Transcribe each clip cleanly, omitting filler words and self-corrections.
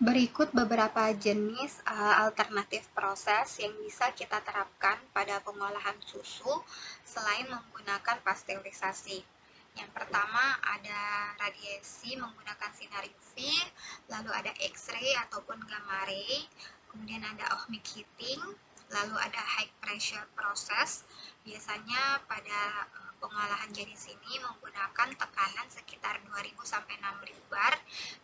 Berikut beberapa jenis alternatif proses yang bisa kita terapkan pada pengolahan susu selain menggunakan pasteurisasi. Yang pertama ada radiasi menggunakan sinar UV, lalu ada X-ray ataupun gamma ray, kemudian ada ohmic heating, lalu ada high pressure process. Biasanya pada pengolahan jenis ini menggunakan tekanan sekitar 2000 sampai 6000 bar,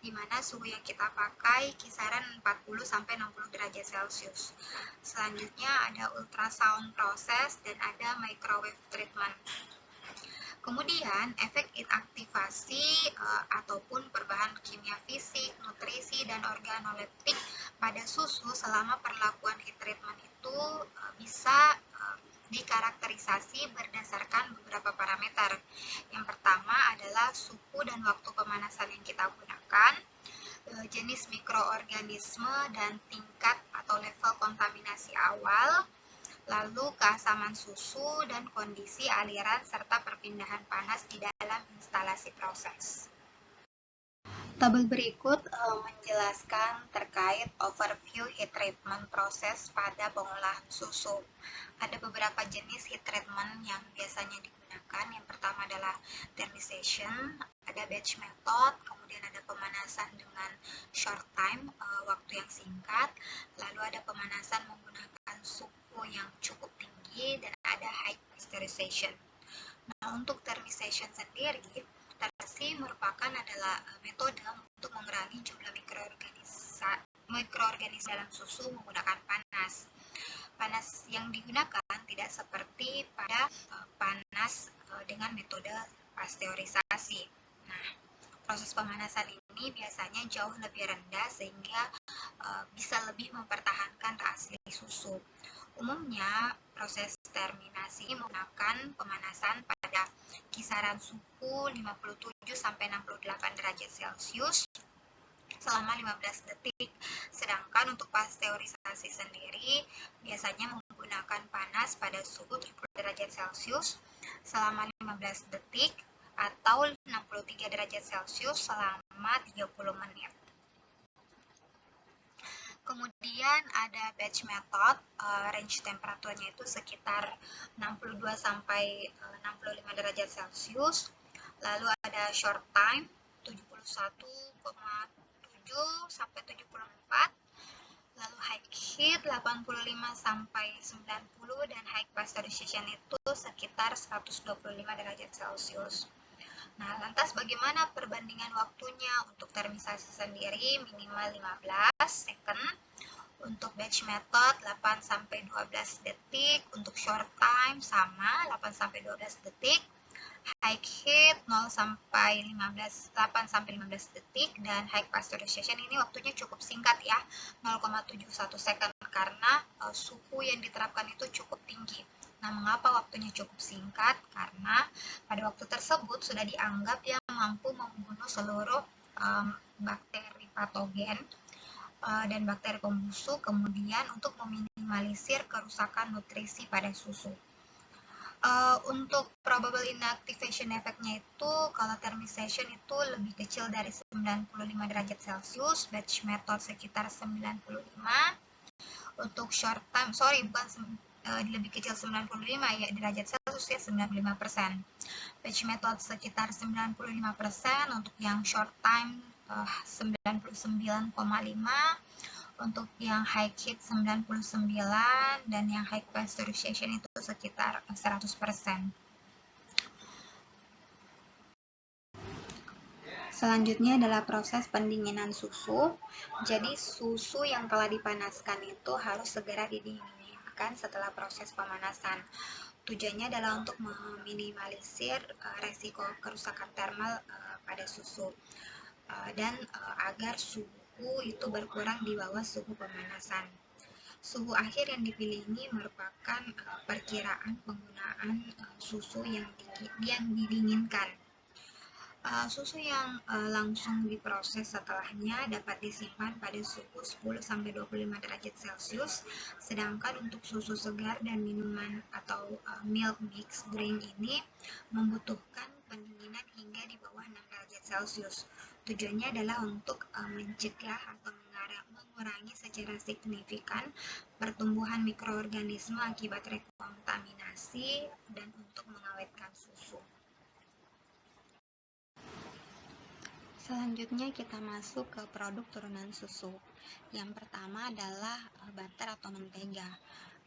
di mana suhu yang kita pakai kisaran 40 sampai 60 derajat Celcius. Selanjutnya ada ultrasound process dan ada microwave treatment. Kemudian efek inaktivasi ataupun perubahan kimia fisik, nutrisi, dan organoleptik pada susu selama perlakuan heat treatment itu bisa dikarakterisasi berdasarkan beberapa parameter. Yang pertama adalah suhu dan waktu pemanasan yang kita gunakan, jenis mikroorganisme dan tingkat atau level kontaminasi awal, lalu keasaman susu dan kondisi aliran serta perpindahan panas di dalam instalasi proses. Tabel berikut menjelaskan terkait overview heat treatment proses pada pengolahan susu. Ada beberapa jenis heat treatment yang biasanya digunakan. Yang pertama adalah thermization, ada batch method, kemudian ada pemanasan dengan short time, waktu yang singkat, lalu ada pemanasan menggunakan suhu yang cukup tinggi, dan ada high pasteurization. Nah, untuk thermization sendiri, tersi merupakan adalah metode untuk mengurangi jumlah mikroorganisme dalam susu menggunakan panas. Panas yang digunakan tidak seperti pada panas dengan metode pasteurisasi. Nah, proses pemanasan ini biasanya jauh lebih rendah sehingga bisa lebih mempertahankan asli susu. Umumnya, proses terminasi menggunakan pemanasan pada kisaran suhu 57 sampai 68 derajat Celcius selama 15 detik. Sedangkan untuk pasteurisasi sendiri biasanya menggunakan panas pada suhu 70 derajat Celcius selama 15 detik atau 63 derajat Celcius selama 30 menit. Kemudian ada batch method, range temperaturnya itu sekitar 62 sampai 65 derajat Celcius. Lalu ada short time 71,7 sampai 74. Lalu high heat 85 sampai 90 dan high pasteurization itu sekitar 125 derajat Celcius. Nah, lantas bagaimana perbandingan waktunya? Untuk termisasi sendiri minimal 15 second, untuk batch method 8 sampai 12 detik, untuk short time sama 8 sampai 12 detik, high heat 0 sampai 8 sampai 15 detik, dan high pasteurization ini waktunya cukup singkat ya, 0,71 second, karena suhu yang diterapkan itu cukup tinggi. Nah, mengapa waktunya cukup singkat? Karena pada waktu tersebut sudah dianggap yang mampu membunuh seluruh bakteri patogen dan bakteri pembusuk, kemudian untuk meminimalisir kerusakan nutrisi pada susu. Untuk probable inactivation effect-nya itu, kalau thermization itu lebih kecil dari 95 derajat Celcius, batch method sekitar 95, untuk short time, lebih kecil 95 ya derajat Celcius ya, 95%. Batch method sekitar 95%, untuk yang short time 99,5, untuk yang high heat 99, dan yang high pasteurization itu sekitar 100%. Selanjutnya adalah proses pendinginan susu. Jadi susu yang telah dipanaskan itu harus segera didinginkan setelah proses pemanasan. Tujuannya adalah untuk meminimalisir resiko kerusakan termal pada susu dan agar suhu itu berkurang di bawah suhu pemanasan. Suhu akhir yang dipilih ini merupakan perkiraan penggunaan susu yang didinginkan. Susu yang langsung diproses setelahnya dapat disimpan pada suhu 10 sampai 25 derajat Celcius, sedangkan untuk susu segar dan minuman atau milk mix drink ini membutuhkan pendinginan hingga di bawah 6 derajat Celcius. Tujuannya adalah untuk mencegah atau mengurangi secara signifikan pertumbuhan mikroorganisme akibat rekontaminasi dan untuk mengawetkan susu. Selanjutnya kita masuk ke produk turunan susu. Yang pertama adalah butter atau mentega.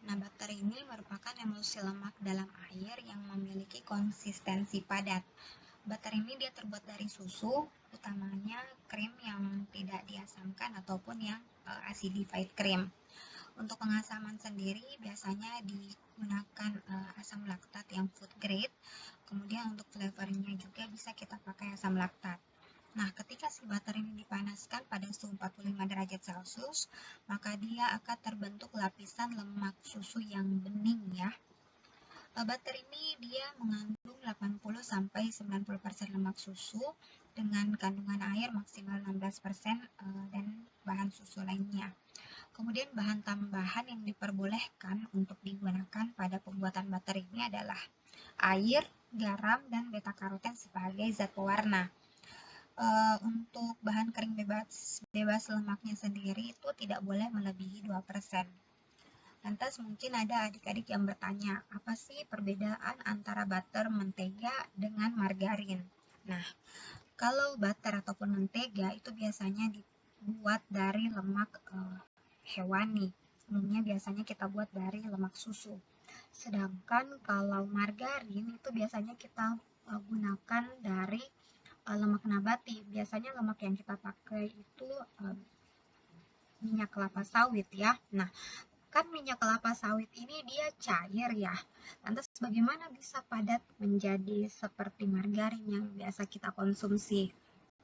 Nah, butter ini merupakan emulsi lemak dalam air yang memiliki konsistensi padat. Butter ini dia terbuat dari susu, utamanya krim yang tidak diasamkan ataupun yang acidified cream. Untuk pengasaman sendiri biasanya digunakan asam laktat yang food grade. Kemudian untuk flavornya juga bisa kita pakai asam laktat. Nah, ketika si butter ini dipanaskan pada suhu 45 derajat Celcius, maka dia akan terbentuk lapisan lemak susu yang bening ya. Butter ini dia mengandung 80-90% lemak susu dengan kandungan air maksimal 16% dan bahan susu lainnya. Kemudian bahan tambahan yang diperbolehkan untuk digunakan pada pembuatan butter ini adalah air, garam, dan beta karoten sebagai zat pewarna. Untuk bahan kering bebas lemaknya sendiri itu tidak boleh melebihi 2%. Lantas mungkin ada adik-adik yang bertanya, apa sih perbedaan antara butter, mentega, dengan margarin? Nah, kalau butter ataupun mentega itu biasanya dibuat dari lemak hewani. Umumnya biasanya kita buat dari lemak susu. Sedangkan kalau margarin itu biasanya kita gunakan dari lemak nabati. Biasanya lemak yang kita pakai itu minyak kelapa sawit ya. Nah, kan minyak kelapa sawit ini dia cair ya. Lantas bagaimana bisa padat menjadi seperti margarin yang biasa kita konsumsi?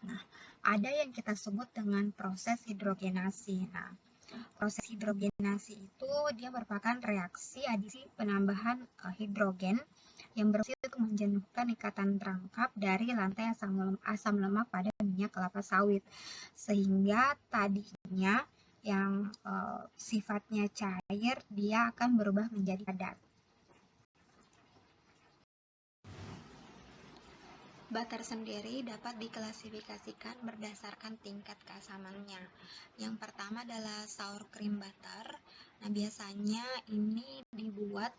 Nah, ada yang kita sebut dengan proses hidrogenasi. Nah, proses hidrogenasi itu dia merupakan reaksi adisi penambahan hidrogen yang berfungsi untuk menjenuhkan ikatan terangkap dari lantai asam lemak pada minyak kelapa sawit, sehingga tadinya yang sifatnya cair dia akan berubah menjadi padat. Butter sendiri dapat diklasifikasikan berdasarkan tingkat keasamannya. Yang pertama adalah sour cream butter. Nah, biasanya ini dibuat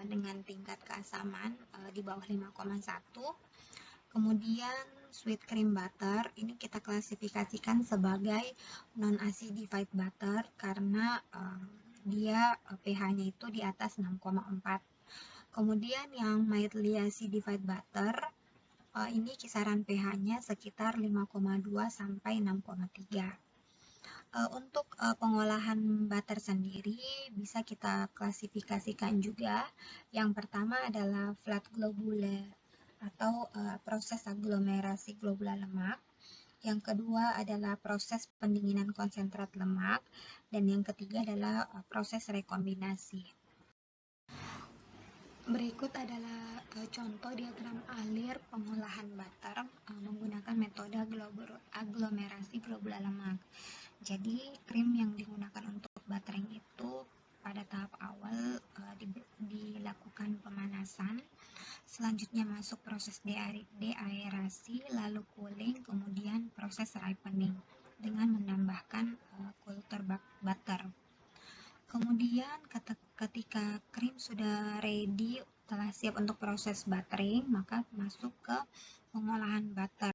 dengan tingkat keasaman di bawah 5,1. Kemudian sweet cream butter ini kita klasifikasikan sebagai non-acidified butter karena dia pH-nya itu di atas 6,4. Kemudian yang mildly acidified butter ini kisaran pH-nya sekitar 5,2 sampai 6,3. Untuk pengolahan butter sendiri bisa kita klasifikasikan juga. Yang pertama adalah flat globule atau proses aglomerasi globula lemak. Yang kedua adalah proses pendinginan konsentrat lemak, dan yang ketiga adalah proses rekombinasi. Berikut adalah contoh diagram alir pengolahan butter menggunakan metode aglomerasi globula lemak. Jadi krim yang digunakan untuk buttering itu pada tahap awal dilakukan pemanasan, selanjutnya masuk proses deaerasi, lalu cooling, kemudian proses ripening dengan menambahkan kultur butter. Kemudian ketika krim sudah ready, telah siap untuk proses buttering, maka masuk ke pengolahan butter.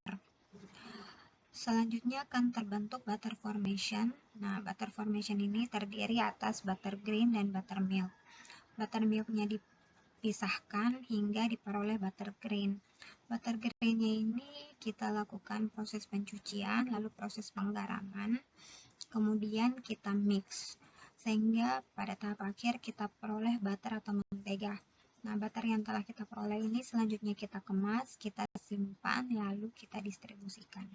Selanjutnya akan terbentuk butter formation. Nah, butter formation ini terdiri atas buttercream dan buttermilk. Buttermilknya dipisahkan hingga diperoleh buttercream. Buttercreamnya ini kita lakukan proses pencucian, lalu proses penggaraman, kemudian kita mix, sehingga pada tahap akhir kita peroleh butter atau mentega. Nah, butter yang telah kita peroleh ini selanjutnya kita kemas, kita simpan, lalu kita distribusikan.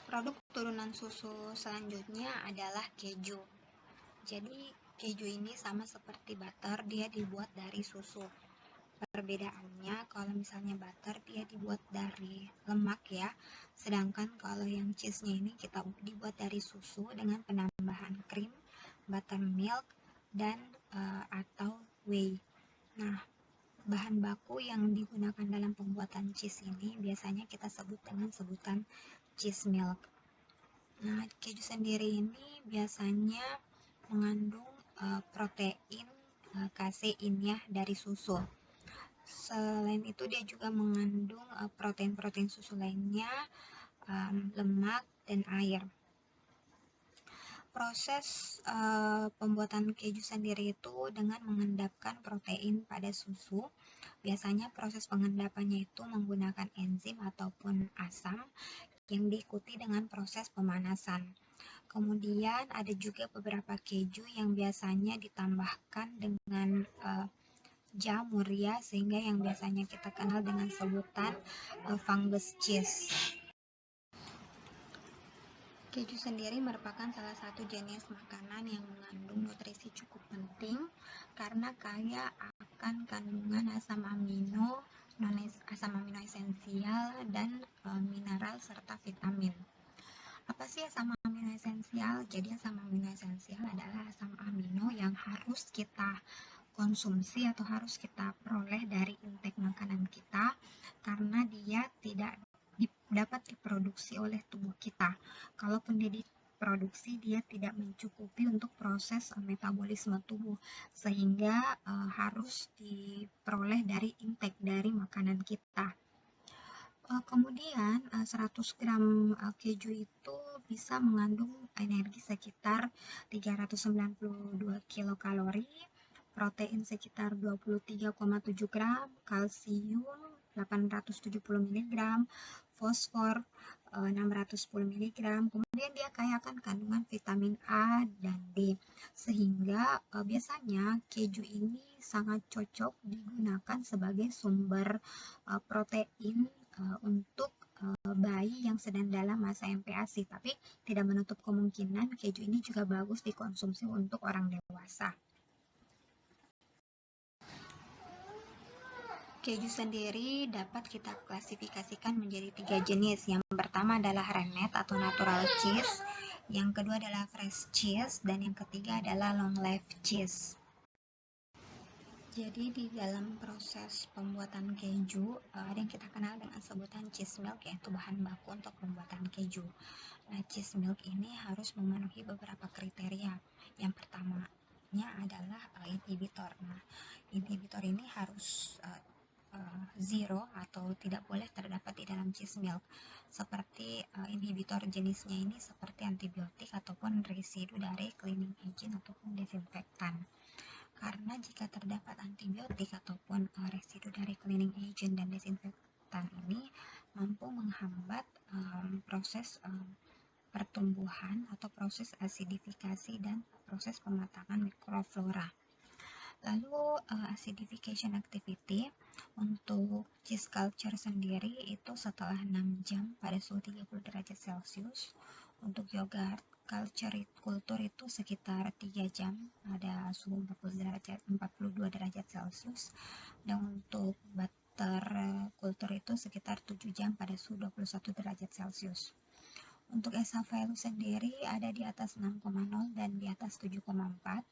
Produk turunan susu selanjutnya adalah keju. Jadi keju ini sama seperti butter, dia dibuat dari susu. Perbedaannya kalau misalnya butter dia dibuat dari lemak ya, sedangkan kalau yang cheese-nya ini kita dibuat dari susu dengan penambahan krim, buttermilk, dan atau whey. Nah, bahan baku yang digunakan dalam pembuatan cheese ini biasanya kita sebut dengan sebutan cheese milk. Nah, keju sendiri ini biasanya mengandung protein kasein ya dari susu. Selain itu dia juga mengandung protein-protein susu lainnya, lemak dan air. Proses pembuatan keju sendiri itu dengan mengendapkan protein pada susu. Biasanya proses pengendapannya itu menggunakan enzim ataupun asam yang diikuti dengan proses pemanasan. Kemudian ada juga beberapa keju yang biasanya ditambahkan dengan jamur ya, sehingga yang biasanya kita kenal dengan sebutan fungus cheese. Keju sendiri merupakan salah satu jenis makanan yang mengandung nutrisi cukup penting karena kaya akan kandungan asam amino, asam amino esensial, dan mineral serta vitamin. Apa sih asam amino esensial? Jadi asam amino esensial adalah asam amino yang harus kita konsumsi atau harus kita peroleh dari intake makanan kita karena dia tidak dapat diproduksi oleh tubuh kita. Kalaupun dia diproduksi, dia tidak mencukupi untuk proses metabolisme tubuh, sehingga harus diperoleh dari intake dari makanan kita. Kemudian 100 gram keju itu bisa mengandung energi sekitar 392 kilokalori, protein sekitar 23,7 gram, kalsium 870 mg, fosfor 610 mg. Kemudian dia kaya akan kandungan vitamin A dan D, sehingga biasanya keju ini sangat cocok digunakan sebagai sumber protein untuk bayi yang sedang dalam masa MPASI, tapi tidak menutup kemungkinan keju ini juga bagus dikonsumsi untuk orang dewasa. Keju sendiri dapat kita klasifikasikan menjadi 3 jenis. Yang pertama adalah rennet atau natural cheese, yang kedua adalah fresh cheese, dan yang ketiga adalah long life cheese. Jadi di dalam proses pembuatan keju ada yang kita kenal dengan sebutan cheese milk, yaitu bahan baku untuk pembuatan keju. Nah, cheese milk ini harus memenuhi beberapa kriteria. Yang pertamanya adalah inhibitor. Nah, inhibitor ini harus zero atau tidak boleh terdapat di dalam cheese milk. Seperti inhibitor jenisnya ini seperti antibiotik ataupun residu dari cleaning agent ataupun desinfektan. Karena jika terdapat antibiotik ataupun residu dari cleaning agent dan desinfektan ini mampu menghambat proses pertumbuhan atau proses asidifikasi dan proses pematangan mikroflora. Lalu acidification activity untuk cheese culture sendiri itu setelah 6 jam pada suhu 30 derajat Celcius. Untuk yogurt kultur itu sekitar 3 jam pada suhu 42 derajat Celcius, dan untuk butter kultur itu sekitar 7 jam pada suhu 21 derajat Celcius. Untuk esavelus sendiri ada di atas 6,0 dan di atas 7,4,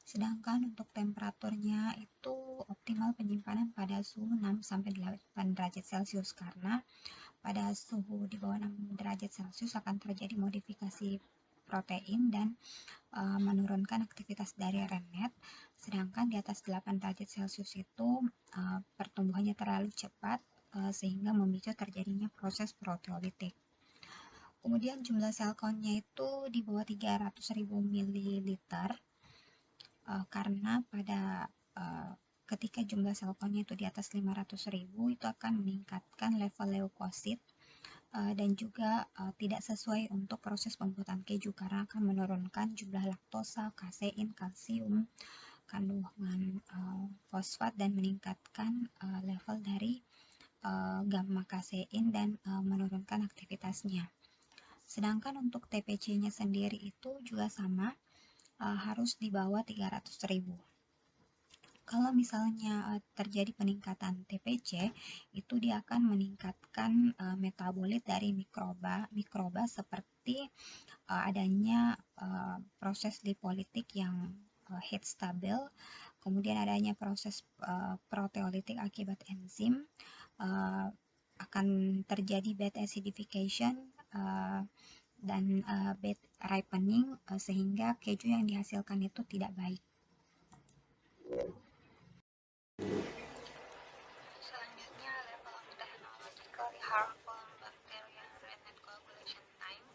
sedangkan untuk temperaturnya itu optimal penyimpanan pada suhu 6-8 derajat Celcius, karena pada suhu di bawah 6 derajat Celcius akan terjadi modifikasi protein dan menurunkan aktivitas dari rennet, sedangkan di atas 8 derajat Celcius itu pertumbuhannya terlalu cepat sehingga memicu terjadinya proses proteolitik. Kemudian jumlah sel count-nya itu di bawah 300.000 ml karena pada ketika jumlah sel count-nya itu di atas 500.000 itu akan meningkatkan level leukosit dan juga tidak sesuai untuk proses pembuatan keju karena akan menurunkan jumlah laktosa, kasein, kalsium, kandungan fosfat, dan meningkatkan level dari gamma kasein dan menurunkan aktivitasnya. Sedangkan untuk TPC-nya sendiri itu juga sama, harus di bawah 300.000. Kalau misalnya terjadi peningkatan TPC, itu dia akan meningkatkan metabolit dari mikroba seperti adanya proses lipolitik yang heat stabil, kemudian adanya proses proteolitik akibat enzim, akan terjadi bad acidification dan bad ripening, sehingga keju yang dihasilkan itu tidak baik. Selanjutnya, level of technologically harmful bacteria rennet coagulation time.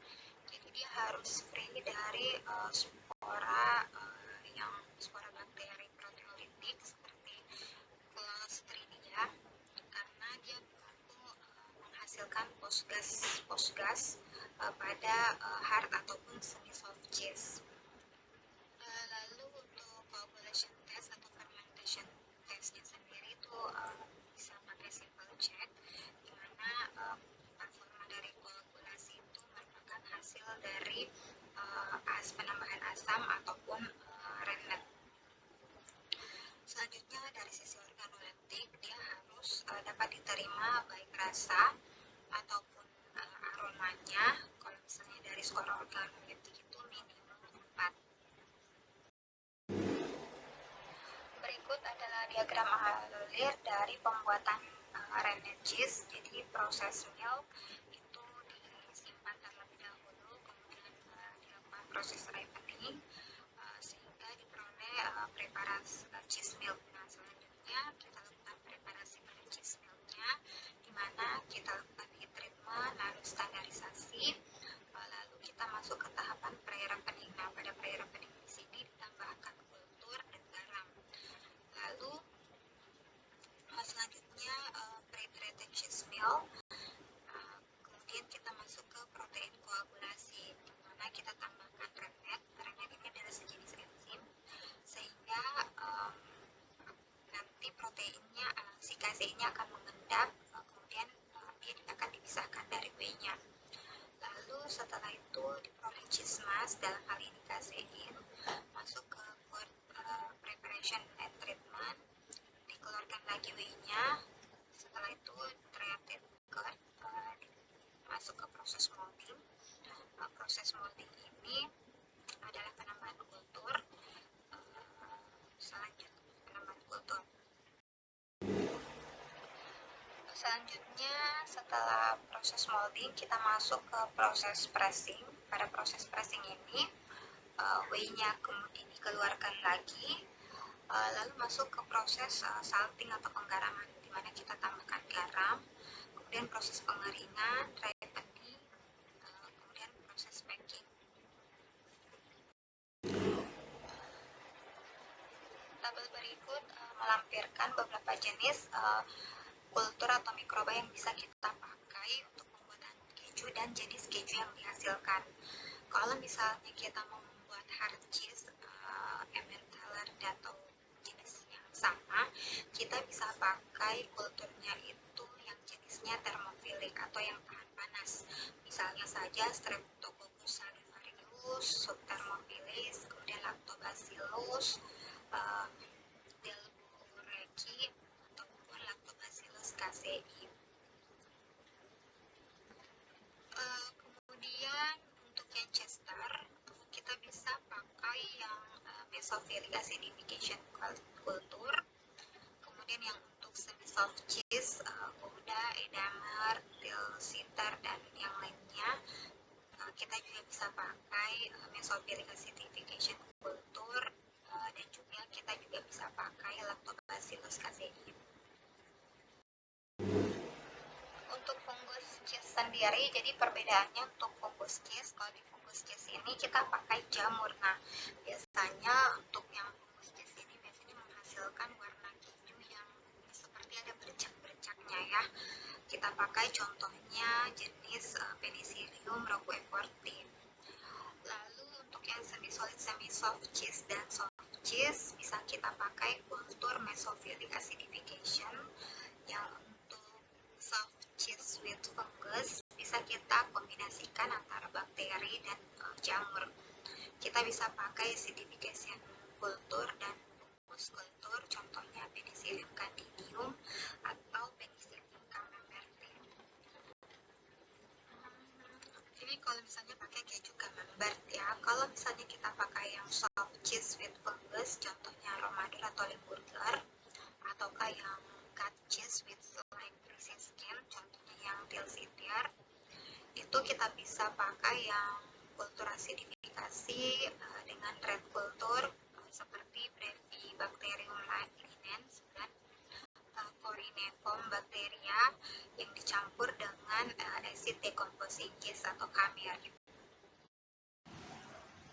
Jadi dia harus free dari spora spora bakteri proteolitik seperti Clostridia, karena dia mampu menghasilkan postgas pada hard ataupun semi soft cheese. Lalu untuk coagulation test atau fermentation testnya sendiri itu bisa pakai simple check, di mana performa dari koagulasi itu merupakan hasil dari penambahan asam ataupun rennet. Selanjutnya dari sisi organoleptik, dia harus dapat diterima baik rasa ataupun aromanya. Kalau misalnya dari skor organoleptik itu minimum 4. Berikut adalah diagram alir dari pembuatan rennet cheese. Jadi proses milk itu disimpan terlebih dahulu, kemudian dilakukan proses ripening sehingga diperoleh preparasi cheese milk. Nah, selanjutnya kita lakukan preparasi pada cheese milknya, di mana kita lakukan heat treatment, lalu standarisasi, lalu kita masuk ke tahapan pre-ripening. Nah, pada pre-ripening di sini ditambahkan kultur dan garam. Lalu selanjutnya pre-treated cheese milk. Kemudian kita masuk ke protein koagulasi, di mana kita tambahkan rennet. Rennet ini adalah sejenis enzim, sehingga nanti proteinnya, si kaseinnya akan mengendap, kemudian dia akan dipisahkan dari whey-nya. Lalu setelah itu diperoleh cheese mass, dalam hal ini kasein, masuk ke preparation and treatment, dikeluarkan lagi whey-nya. Setelah itu treated curd, masuk ke proses molding. Proses molding ini adalah penambahan kultur. Selanjutnya, setelah proses molding, kita masuk ke proses pressing. Pada proses pressing ini, whey-nya kemudian dikeluarkan lagi, lalu masuk ke proses salting atau penggaraman, di mana kita tambahkan garam, kemudian proses pengeringan, ripening, kemudian proses packing. Tabel berikut melampirkan beberapa jenis kultur atau mikroba yang bisa kita pakai untuk pembuatan keju dan jenis keju yang dihasilkan. Kalau misalnya kita mau membuat hard cheese, Emmentaler atau jenis yang sama, kita bisa pakai kulturnya itu yang jenisnya thermophilic atau yang tahan panas. Misalnya saja Streptococcus salivarius, Subthermophilis, kemudian Lactobacillus delbrueckii, ataupun Lactobacillus casei. Kemudian untuk yang Chester, kita bisa pakai yang mesophilic acidification kultur. Kemudian yang untuk semi-soft cheese, Gouda, Edamer, Tilsiter, dan yang lainnya, kita juga bisa pakai mesophilic acidification kultur, dan juga kita juga bisa pakai Lactobacillus casei. Untuk fungus cheese sendiri, jadi perbedaannya untuk fungus cheese, kalau di fungus cheese ini kita pakai jamur. Nah, biasanya untuk yang fungus cheese ini biasanya menghasilkan warna keju yang seperti ada bercak-bercaknya ya. Kita pakai contohnya jenis Penicillium roqueforti. Lalu untuk yang semi-solid, semi-soft cheese dan soft cheese bisa kita pakai kultur mesophilic acidification. Yang untuk soft cheese with fungus bisa kita kombinasikan antara bakteri dan jamur. Kita bisa pakai acidification kultur dan fungus kultur, contohnya Penicillium candidium atau Penicillium camembert. Ini kalau misalnya pakai keju camembert ya. Kalau misalnya kita pakai yang soft cheese with fungus, contohnya Romadur atau itu kita bisa pakai yang kultur acidifikasi dengan red kultur seperti Brevibacterium linens dan Corynecom bacteria yang dicampur dengan acid decomposing yeast atau khamir.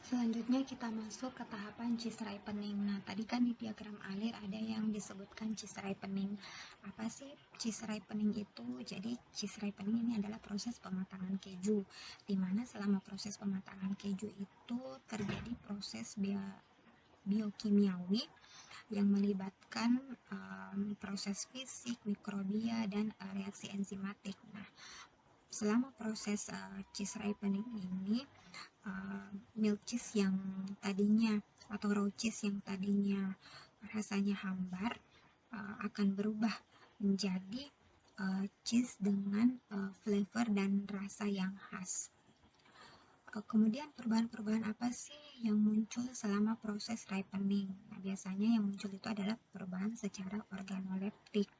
Selanjutnya kita masuk ke tahapan cheese ripening. Nah, tadi kan di diagram alir ada yang disebutkan cheese ripening. Apa sih cheese ripening itu? Jadi cheese ripening ini adalah proses pematangan keju, di mana selama proses pematangan keju itu terjadi proses biokimiawi yang melibatkan proses fisik, mikrobia, dan reaksi enzimatik. Nah, selama proses cheese ripening ini, milk cheese yang tadinya atau raw cheese yang tadinya rasanya hambar akan berubah menjadi cheese dengan flavor dan rasa yang khas. Kemudian perubahan-perubahan apa sih yang muncul selama proses ripening? Nah, biasanya yang muncul itu adalah perubahan secara organoleptik.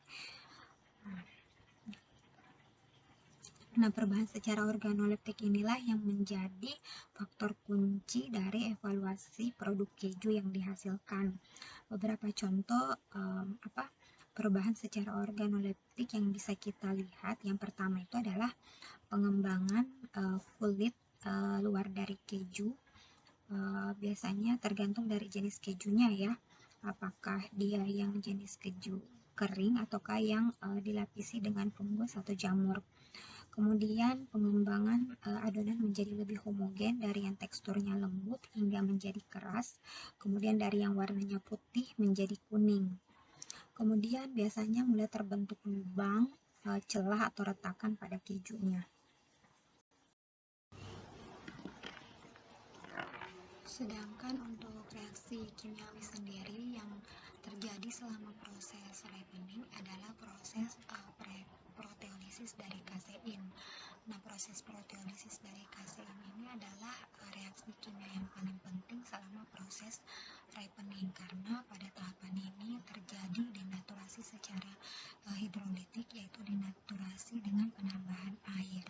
Nah, perubahan secara organoleptik inilah yang menjadi faktor kunci dari evaluasi produk keju yang dihasilkan. Beberapa contoh perubahan secara organoleptik yang bisa kita lihat. Yang pertama itu adalah pengembangan kulit luar dari keju. Biasanya tergantung dari jenis kejunya ya, apakah dia yang jenis keju kering ataukah yang dilapisi dengan fungus atau jamur. Kemudian pengembangan adonan menjadi lebih homogen dari yang teksturnya lembut hingga menjadi keras, kemudian dari yang warnanya putih menjadi kuning. Kemudian biasanya mulai terbentuk lubang, celah atau retakan pada kejunya. Sedangkan untuk reaksi kimiawi sendiri yang terjadi selama proses ripening adalah proses proteolisis dari kasein. Nah, proses proteolisis dari kasein ini adalah reaksi kimia yang paling penting selama proses ripening, karena pada tahapan ini terjadi denaturasi secara hidrolitik, yaitu denaturasi dengan penambahan air.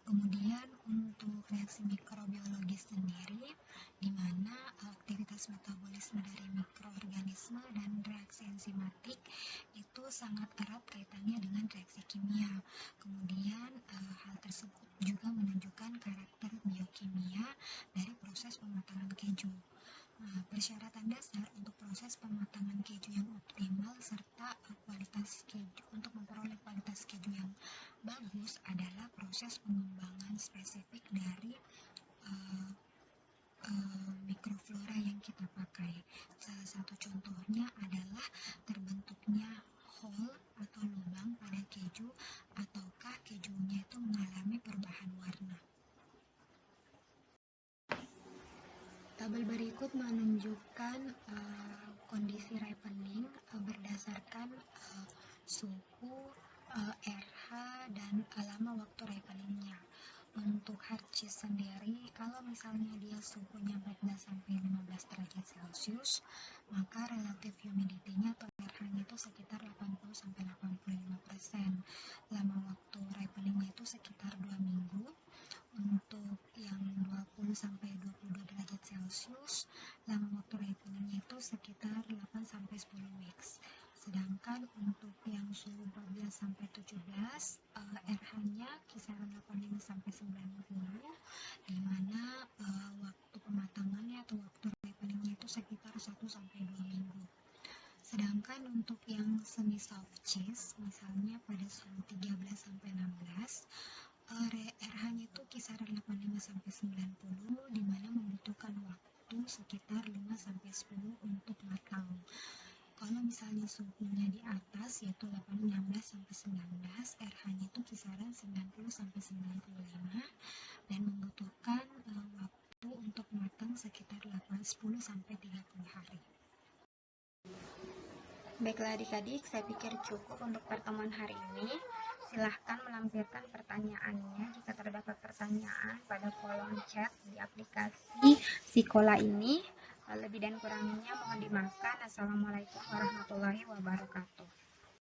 Kemudian untuk reaksi mikrobiologis sendiri, di mana aktivitas metabolisme dari mikroorganisme dan reaksi enzimatik itu sangat erat kaitannya dengan reaksi kimia. Kemudian hal tersebut juga menunjukkan karakter biokimia dari proses pematangan keju. Persyaratan dasar untuk proses pematangan keju yang optimal serta kualitas keju, untuk memperoleh kualitas keju yang bagus adalah proses pengembangan spesifik dari mikroflora yang kita pakai. Salah satu contohnya adalah terbentuknya hole atau lubang pada keju, ataukah kejunya itu mengalami perubahan warna. Tabel berikut menunjukkan kondisi ripening berdasarkan suhu, RH, dan lama waktu ripeningnya. Untuk hard cheese sendiri, kalau misalnya dia suhunya 14-15 derajat Celcius, maka relative humidity-nya atau RH-nya itu sekitar 80-85%. Lama waktu ripeningnya itu sekitar 2 minggu. Untuk yang 20-22 derajat Celcius, lama waktu ripeningnya itu sekitar 8-10 weeks. Sedangkan untuk yang suhu 14-17, RH-nya kisaran 85-90, di mana waktu pematangannya atau waktu ripeningnya itu sekitar 1-2 minggu. Sedangkan untuk yang semi soft cheese, misalnya pada suhu 13-16, RH-nya itu kisaran 85-90, di mana membutuhkan waktu sekitar 5-10 untuk matang. Kalau misalnya suhunya di atas, yaitu 16-19, RH-nya itu kisaran 90-95 dan membutuhkan waktu untuk matang sekitar 10-30 hari. Baiklah adik-adik, saya pikir cukup untuk pertemuan hari ini. Silahkan melampirkan pertanyaannya jika terdapat pertanyaan pada kolom chat di aplikasi Sekolah ini. Lebih dan kurangnya mohon dimaafkan. Assalamualaikum warahmatullahi wabarakatuh.